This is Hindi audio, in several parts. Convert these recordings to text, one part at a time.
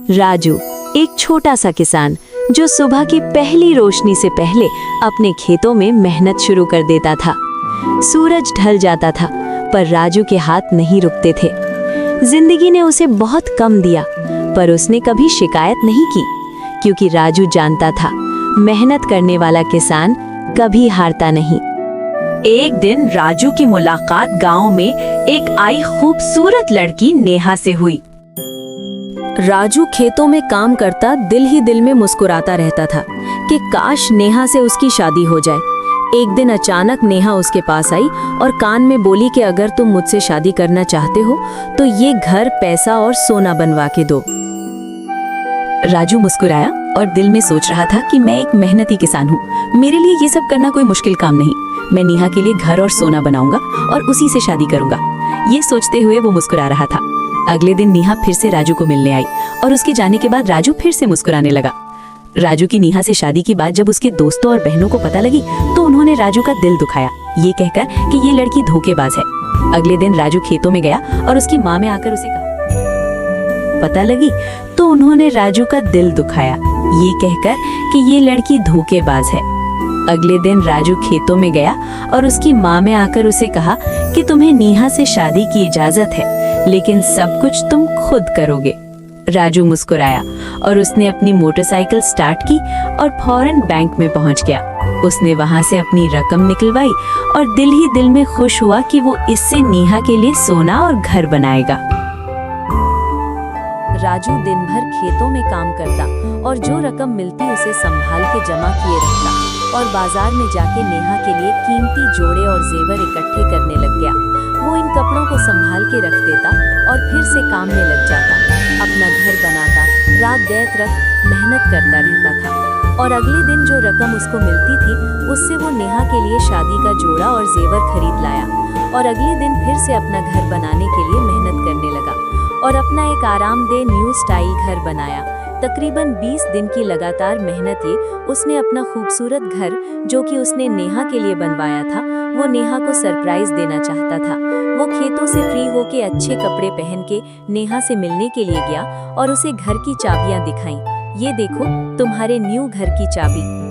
राजू एक छोटा सा किसान जो सुबह की पहली रोशनी से पहले अपने खेतों में मेहनत शुरू कर देता था। सूरज ढल जाता था पर राजू के हाथ नहीं रुकते थे। जिंदगी ने उसे बहुत कम दिया पर उसने कभी शिकायत नहीं की, क्योंकि राजू जानता था मेहनत करने वाला किसान कभी हारता नहीं। एक दिन राजू की मुलाकात गांव में एक आई खूबसूरत लड़की नेहा से हुई। राजू खेतों में काम करता दिल ही दिल में मुस्कुराता रहता था कि काश नेहा से उसकी शादी हो जाए। एक दिन अचानक नेहा उसके पास आई और कान में बोली कि अगर तुम मुझसे शादी करना चाहते हो तो ये घर, पैसा और सोना बनवा के दो। राजू मुस्कुराया और दिल में सोच रहा था कि मैं एक मेहनती किसान हूँ, मेरे लिए ये सब करना कोई मुश्किल काम नहीं। मैं नेहा के लिए घर और सोना बनाऊंगा और उसी से शादी करूंगा। ये सोचते हुए वो मुस्कुरा रहा था। अगले दिन नेहा फिर से राजू को मिलने आई और उसके जाने के बाद राजू फिर से मुस्कुराने लगा। राजू की नेहा से शादी की बात जब उसके दोस्तों और बहनों को पता लगी तो उन्होंने राजू का दिल दुखाया, ये कहकर कि ये लड़की धोखेबाज है। अगले दिन राजू खेतों में गया और उसकी माँ में आकर उसे कहा, पता लगी तो उन्होंने राजू का दिल दुखाया, ये कहकर कि ये लड़की धोखेबाज है। अगले दिन राजू खेतों में गया और उसकी माँ में आकर उसे कहा कि तुम्हें नेहा से शादी की इजाजत है, लेकिन सब कुछ तुम खुद करोगे। राजू मुस्कुराया और उसने अपनी मोटरसाइकिल स्टार्ट की और फौरन बैंक में पहुंच गया। उसने वहां से अपनी रकम निकलवाई और दिल ही दिल में खुश हुआ कि वो इससे नेहा के लिए सोना और घर बनाएगा। राजू दिन भर खेतों में काम करता और जो रकम मिलती उसे संभाल के जमा किए रखता और बाजार में जाके नेहा के लिए कीमती जोड़े और जेवर इकट्ठे करने लग गया। वो इन कपड़ों को संभाल के रख देता और फिर से काम में लग जाता, अपना घर बनाता, रात देर तक मेहनत करता रहता था। और अगले दिन जो रकम उसको मिलती थी उससे वो नेहा के लिए शादी का जोड़ा और जेवर खरीद लाया और अगले दिन फिर से अपना घर बनाने के लिए मेहनत करने लगा और अपना एक आरामदेह न्यू स्टाइल घर बनाया। तकरीबन 20 दिन की लगातार मेहनत ये उसने अपना खूबसूरत घर, जो कि उसने नेहा के लिए बनवाया था, वो नेहा को सरप्राइज देना चाहता था। वो खेतों से फ्री होके अच्छे कपड़े पहन के नेहा से मिलने के लिए गया और उसे घर की चाबियां दिखाईं। ये देखो तुम्हारे न्यू घर की चाबी।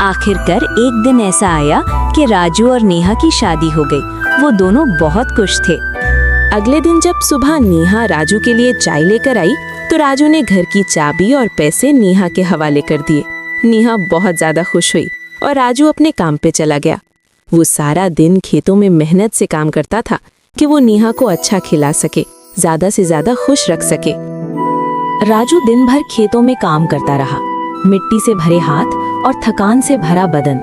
आखिरकार एक दिन ऐसा आया कि राजू और नेहा की शादी हो गई। वो दोनों बहुत खुश थे। अगले दिन जब सुबह नेहा राजू के लिए चाय लेकर आई तो राजू ने घर की चाबी और पैसे नेहा के हवाले कर दिए। नेहा बहुत ज्यादा खुश हुई और राजू अपने काम पे चला गया। वो सारा दिन खेतों में मेहनत से काम करता था कि वो नेहा को अच्छा खिला सके, ज्यादा से ज्यादा खुश रख सके। राजू दिन भर खेतों में काम करता रहा, मिट्टी से भरे हाथ और थकान से भरा बदन।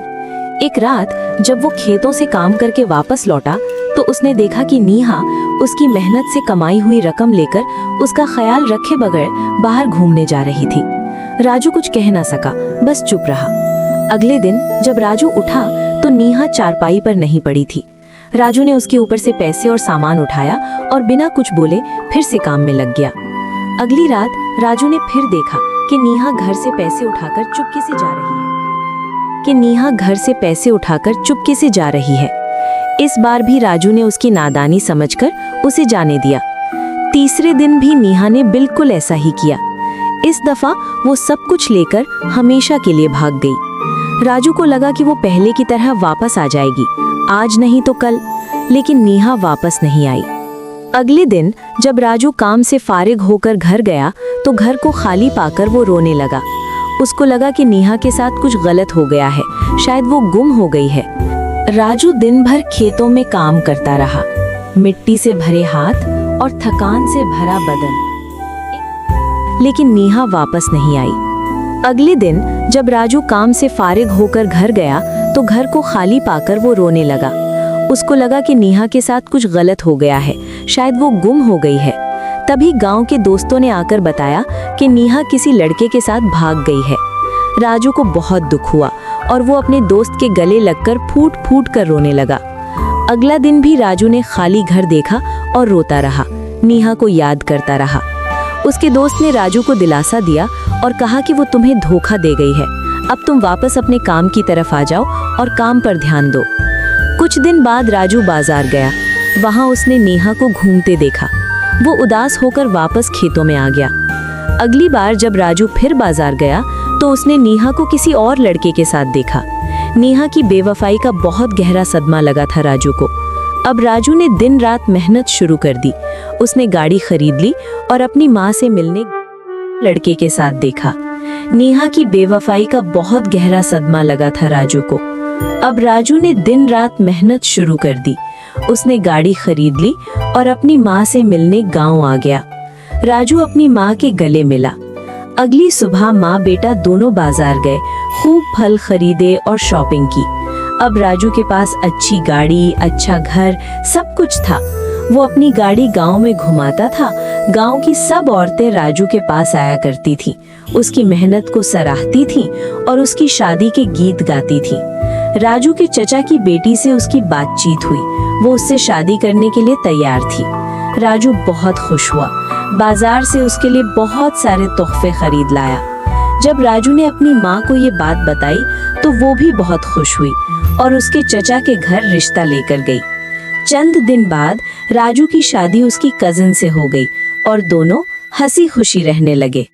एक रात जब वो खेतों से काम करके वापस लौटा तो उसने देखा कि नेहा उसकी मेहनत से कमाई हुई रकम लेकर उसका ख्याल रखे बगैर बाहर घूमने जा रही थी। राजू कुछ कह ना सका, बस चुप रहा। अगले दिन जब राजू उठा तो नेहा चारपाई पर नहीं पड़ी थी। राजू ने उसके ऊपर से पैसे और सामान उठाया और बिना कुछ बोले फिर से काम में लग गया। अगली रात राजू ने फिर देखा कि नेहा घर से पैसे उठाकर चुपके से जा रही है। इस बार भी राजू ने उसकी नादानी समझकर उसे जाने दिया। तीसरे दिन भी नेहा ने बिल्कुल ऐसा ही किया। इस दफा वो सब कुछ लेकर हमेशा के लिए भाग गई। राजू को लगा कि वो पहले की तरह वापस आ जाएगी, आज नहीं तो कल, लेकिन नेहा वापस नहीं आई। अगले दिन जब राजू काम से फारिग होकर घर गया तो घर को खाली पाकर वो रोने लगा। उसको लगा कि नेहा के साथ कुछ गलत हो गया है, शायद वो गुम हो गई है। राजू दिन भर खेतों में काम करता रहा, मिट्टी से भरे हाथ और थकान से भरा बदन, लेकिन नेहा वापस नहीं आई। अगले दिन जब राजू काम से फारिग होकर घर गया तो घर को खाली पाकर वो रोने लगा। उसको लगा कि नेहा के साथ कुछ गलत हो गया है, शायद वो गुम हो गई है। तभी गांव के दोस्तों ने आकर बताया कि नेहा किसी लड़के के साथ भाग गई है। राजू को बहुत दुख हुआ और वो अपने दोस्त के गले लगकर फूट फूट कर रोने लगा। अगला दिन भी राजू ने खाली घर देखा और रोता रहा, नेहा को याद करता रहा। उसके दोस्त ने राजू को दिलासा दिया और कहा कि वो तुम्हें धोखा दे गई है, अब तुम वापस अपने काम की तरफ आ जाओ और काम पर ध्यान दो। कुछ दिन बाद राजू बाजार गया। वहां उसने नेहा को घूमते देखा। वो उदास होकर वापस खेतों में आ गया। अगली बार जब राजू फिर बाजार गया तो उसने नेहा को किसी और लड़के के साथ देखा। नेहा की बेवफाई का बहुत गहरा सदमा लगा था राजू को। अब राजू ने दिन रात मेहनत शुरू कर दी। उसने गाड़ी खरीद ली और अपनी माँ से मिलने लड़के के साथ देखा। नेहा की बेवफाई का बहुत गहरा सदमा लगा था राजू को। अब राजू ने दिन रात मेहनत शुरू कर दी। उसने गाड़ी खरीद ली और अपनी माँ से मिलने गांव आ गया। राजू अपनी माँ के गले मिला। अगली सुबह माँ बेटा दोनों बाजार गए, खूब फल खरीदे और शॉपिंग की। अब राजू के पास अच्छी गाड़ी, अच्छा घर, सब कुछ था। वो अपनी गाड़ी गांव में घुमाता था। गांव की सब औरतें राजू के पास आया करती थीं, उसकी मेहनत को सराहती थीं और उसकी शादी के गीत गाती थीं। राजू के चचा की बेटी से उसकी बातचीत हुई। वो उससे शादी करने के लिए तैयार थी। राजू बहुत खुश हुआ। बाजार से उसके लिए बहुत सारे तोहफे खरीद लाया। जब राजू ने अपनी माँ को ये बात बताई तो वो भी बहुत खुश हुई और उसके चचा के घर रिश्ता लेकर गई। चंद दिन बाद राजू की शादी उसकी कजिन से हो गई और दोनों हंसी खुशी रहने लगे।